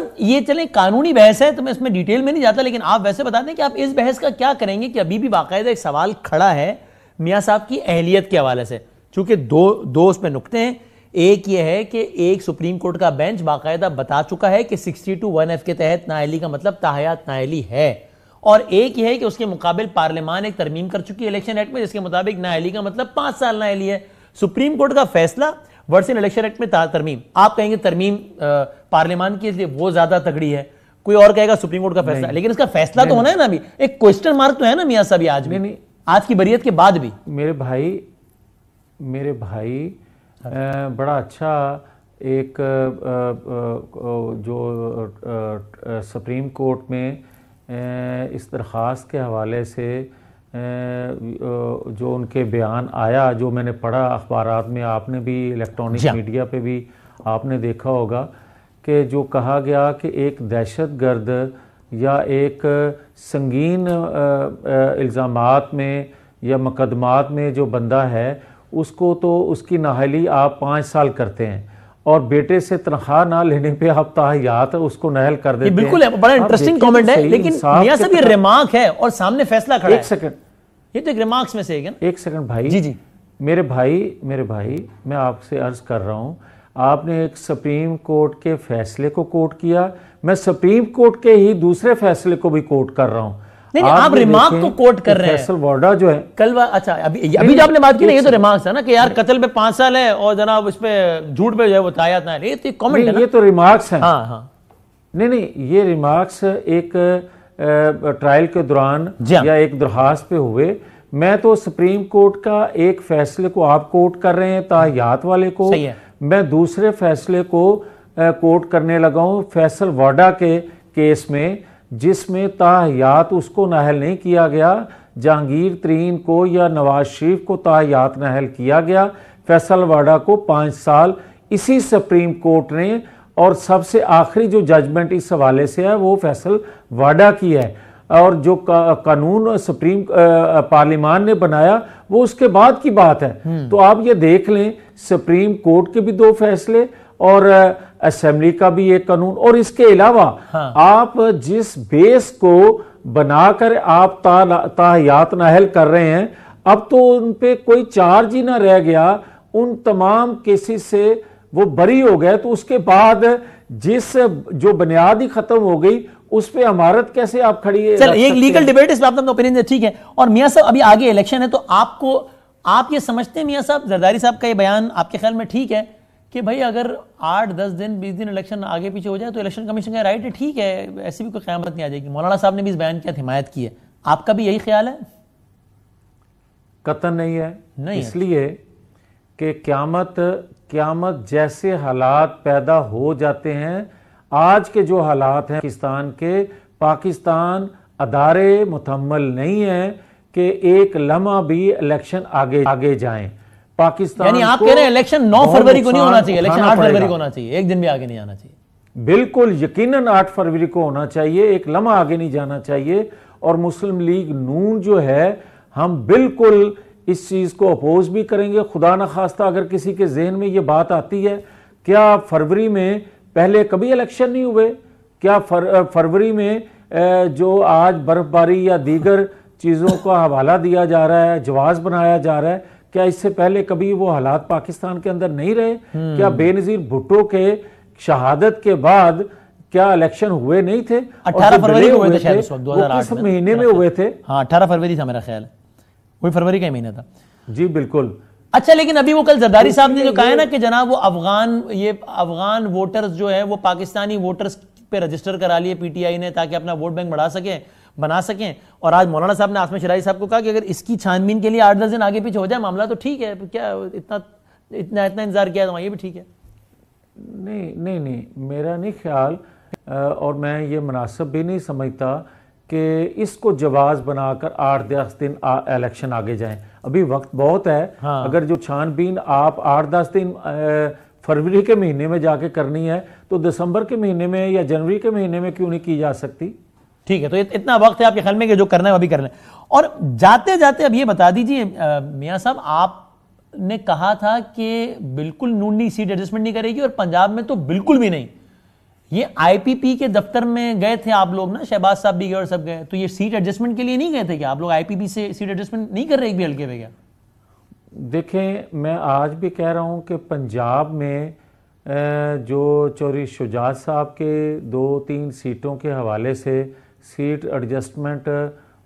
साहब ये चलें कानूनी बहस है तो मैं इसमें डिटेल में नहीं जाता, लेकिन आप वैसे बता दें कि आप इस बहस का क्या करेंगे कि अभी भी बाकायदा एक सवाल खड़ा है मियां साहब की अहलियत के हवाले से, चूंकि दो उसमें नुकते हैं। एक ये है कि एक सुप्रीम कोर्ट का बेंच बाकायदा बता चुका है कि 62(1)(f) के तहत नाअहली का मतलब ताहयात नाअहली है, और एक ये है कि उसके मुकाबिल पार्लियामान एक तरमीम कर चुकी है इलेक्शन एक्ट में जिसके मुताबिक नाअहली का मतलब 5 साल नाअहली है। सुप्रीम कोर्ट का फैसला वर्सेस इलेक्शन एक्ट में तरमीम, आप कहेंगे तरमीम पार्लियामान की इसलिए वो ज्यादा तगड़ी है, कोई और कहेगा सुप्रीम कोर्ट का फैसला, लेकिन इसका फैसला तो होना है ना। अभी एक क्वेश्चन मार्क तो है ना मियां साहब आज भी, आज की बरियत के बाद भी। मेरे भाई बड़ा अच्छा एक जो सुप्रीम कोर्ट में इस दरख्वास्त के हवाले से जो उनके बयान आया, जो मैंने पढ़ा अखबारात में, आपने भी इलेक्ट्रॉनिक मीडिया पे भी आपने देखा होगा कि जो कहा गया कि एक दहशतगर्द या एक संगीन इल्ज़ामात में या मुकदमात में जो बंदा है उसको तो उसकी नाअहली आप 5 साल करते हैं और बेटे से तनख्वाह ना लेने पे आप ताहियात उसको नाअहल कर देते हैं। बिल्कुल है, बड़ा इंटरेस्टिंग कमेंट है, लेकिन मियां साहब ये रिमार्क है और सामने फैसला खड़ा है। एक सेकंड, ये तो एक रिमार्क्स में से है। एक सेकंड भाई, जी मेरे भाई मैं आपसे अर्ज कर रहा हूं, आपने एक सुप्रीम कोर्ट के फैसले को कोट किया, मैं सुप्रीम कोर्ट के ही दूसरे फैसले को भी कोट कर रहा हूं। नहीं, आप रिमार्क को कोट कर रहे हैं। फैसल वाडा जो है कल अच्छा अभी जो आपने बात की ना, ये तो रिमार्क्स है ना कि यार कत्ल पे 5 साल है और जनाब उस पे झूठ पे जो है वो तायात ना है, ये तो कमेंट है ना। ये तो रिमार्क्स हैं। हाँ नहीं, ये रिमार्क्स एक ट्रायल के दौरान या एक दरखास्त पे हुए। मैं तो सुप्रीम कोर्ट का एक फैसले को आप कोट कर रहे हैं ताहियात वाले को, मैं दूसरे फैसले को कोट करने लगा हूं फैसल वाडा के केस में, जिसमें ताहियात उसको नाअहल नहीं किया गया, जहांगीर तरीन को या नवाज शरीफ को ताहियात नाअहल किया गया। फैसल वाडा को 5 साल इसी सुप्रीम कोर्ट ने, और सबसे आखिरी जो जजमेंट इस हवाले से है वो फैसल वाडा की है, और जो कानून सुप्रीम पार्लियामान ने बनाया वो उसके बाद की बात है। तो आप ये देख लें, सुप्रीम कोर्ट के भी 2 फैसले और असेंबली का भी एक कानून, और इसके अलावा आप जिस बेस को बनाकर आप ताहियात नाअहल कर रहे हैं, अब तो उन पे कोई चार्ज ही ना रह गया, उन तमाम केसेस से वो बरी हो गए। तो उसके बाद जिस जो बुनियाद ही खत्म हो गई उस पे अमारत कैसे आप खड़ी है? चल, एक लीगल डिबेट इस बात में ओपिनियन है, ठीक है। और मियां साहब अभी आगे इलेक्शन है, तो आप ये समझते हैं मियां साहब, जरदारी साहब का ये बयान आपके ख्याल में ठीक है कि भाई अगर 8, 10 दिन 20 दिन इलेक्शन आगे पीछे हो जाए तो इलेक्शन कमीशन का राइट है, ठीक है, ऐसी भी कोई क़यामत नहीं आ जाएगी। मौलाना साहब ने भी इस बयान की हिमायत की है, आपका भी यही ख्याल है? कतई नहीं है, नहीं, इसलिए कि क़यामत जैसे हालात पैदा हो जाते हैं, आज के जो हालात हैं पाकिस्तान अदारे मुतहम्मल नहीं है कि एक लम्हा भी इलेक्शन आगे जाएं। पाकिस्तान, यानी आप कह रहे हैं इलेक्शन 9 फरवरी को नहीं होना चाहिए, इलेक्शन 8 फरवरी को होना चाहिए, एक दिन भी आगे नहीं आना चाहिए। बिल्कुल यकीनन 8 फरवरी को होना चाहिए, एक लम्हा आगे नहीं जाना चाहिए। और मुस्लिम लीग नून जो है, हम बिल्कुल इस चीज को अपोज भी करेंगे। खुदा न खास्ता अगर किसी के जहन में ये बात आती है, क्या फरवरी में पहले कभी इलेक्शन नहीं हुए? क्या फरवरी में जो आज बर्फबारी या दीगर चीजों का हवाला दिया जा रहा है, जवाज बनाया जा रहा है, क्या इससे पहले कभी वो हालात पाकिस्तान के अंदर नहीं रहे? क्या बेनजीर भुट्टो के शहादत के बाद क्या इलेक्शन हुए नहीं थे? 18 फरवरी को हुए थे शायद, उस वक्त 2008 में महीने में हुए थे। हाँ, 18 फरवरी था मेरा ख्याल, वही फरवरी का महीना था। जी बिल्कुल। अच्छा, लेकिन अभी वो कल जरदारी साहब ने जो कहा है ना कि जनाब वो अफगान वोटर्स जो है वो पाकिस्तानी वोटर्स पे रजिस्टर करा लिए पीटीआई ने ताकि अपना वोट बैंक बना सकें। और आज मौलाना साहब ने आसम शराई साहब को कहा कि अगर इसकी छानबीन के लिए 8-10 दिन आगे पीछे हो जाए मामला तो ठीक है, क्या इतना इंतजार किया तो ये भी ठीक है। नहीं, मेरा नहीं ख्याल, और मैं ये मुनासिब भी नहीं समझता कि इसको जवाज बनाकर 8-10 दिन इलेक्शन आगे जाएं। अभी वक्त बहुत है। हाँ। अगर जो छानबीन आप 8-10 दिन फरवरी के महीने में जाके करनी है तो दिसंबर के महीने में या जनवरी के महीने में क्यों नहीं की जा सकती? ठीक है, तो इतना वक्त है आपके ख्याल में कि जो करना है वो भी कर लें। और जाते जाते अब ये बता दीजिए मियां साहब, आपने कहा था कि बिल्कुल नून लीग सीट एडजस्टमेंट नहीं करेगी और पंजाब में तो बिल्कुल भी नहीं, ये आईपीपी के दफ्तर में गए थे आप लोग ना, शहबाज साहब भी गए और सब गए, तो ये सीट एडजस्टमेंट के लिए नहीं गए थे क्या आप लोग? आईपीपी से सीट एडजस्टमेंट नहीं कर रहे एक भी हल्के पे क्या? देखें, मैं आज भी कह रहा हूं कि पंजाब में जो चौधरी शुजात साहब के 2-3 सीटों के हवाले से सीट एडजस्टमेंट,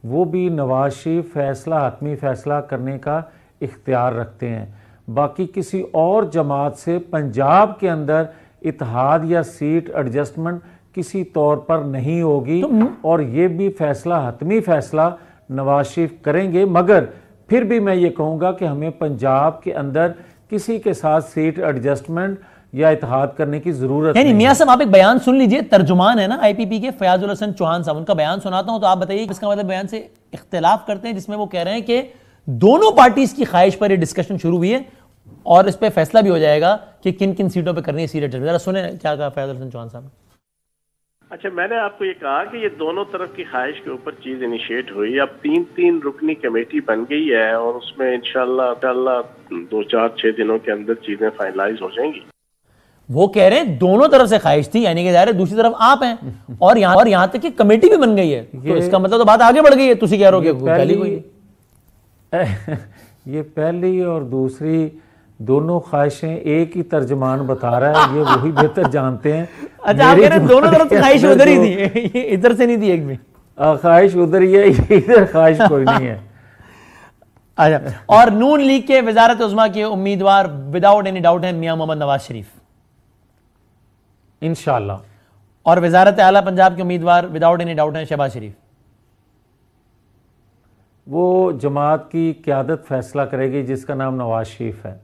वो भी नवाज शरीफ फैसला, हतमी फैसला करने का इख्तियार रखते हैं। बाकी किसी और जमात से पंजाब के अंदर इत्तेहाद या सीट एडजस्टमेंट किसी तौर पर नहीं होगी, और ये भी फैसला, हतमी फैसला नवाज शरीफ करेंगे। मगर फिर भी मैं ये कहूँगा कि हमें पंजाब के अंदर किसी के साथ सीट एडजस्टमेंट या इत्तेहाद करने की जरूरत नहीं। मियां साहब, आप एक बयान सुन लीजिए, तर्जुमान है ना आईपीपी के फयाजुल हसन चौहान साहब, उनका बयान सुनाता हूं तो आप बताइए इसका मतलब बयान से इख्तिलाफ करते हैं, जिसमें वो कह रहे हैं कि दोनों पार्टीज की ख्वाहिश पर यह डिस्कशन शुरू हुई है और इस पर फैसला भी हो जाएगा कि किन किन सीटों पर करनी है सीट एडजस्टमेंट। जरा सुने क्या कहा फयाजुल हसन चौहान साहब। अच्छा, मैंने आपको ये कहा कि ये दोनों तरफ की ख्वाहिश के ऊपर चीज इनिशिएट हुई। अब 3 रुकनी कमेटी बन गई है और उसमें इंशाल्लाह 2-4-6 दिनों के अंदर चीजें फाइनलाइज हो जाएंगी। वो कह रहे हैं दोनों तरफ से ख्वाहिश थी, यानी कि ज़ाहिर है दूसरी तरफ आप हैं और यहां तक कि कमेटी भी बन गई है, तो इसका मतलब तो बात आगे बढ़ गई है। तुसी कह रहे हो ये पहली और दूसरी दोनों ख्वाहिशें एक ही तर्जमान बता रहा है, ये वही बेहतर जानते हैं। अच्छा, आप कह रहे हैं दोनों तरफ ख्वाहिश उधर ही थी, ये इधर से नहीं थी एक भी ख्वाहिश, उधर ही है, इधर ख्वाहिश कोई नहीं है। अच्छा, और नून लीग के वजारत उज़्मा के उम्मीदवार विदाउट एनी डाउट है मियां मोहम्मद नवाज शरीफ इंशाल्लाह, और वजारत आला पंजाब के उम्मीदवार विदाउट एनी डाउट है शहबाज शरीफ। वो जमात की क़यादत फैसला करेगी जिसका नाम नवाज शरीफ है।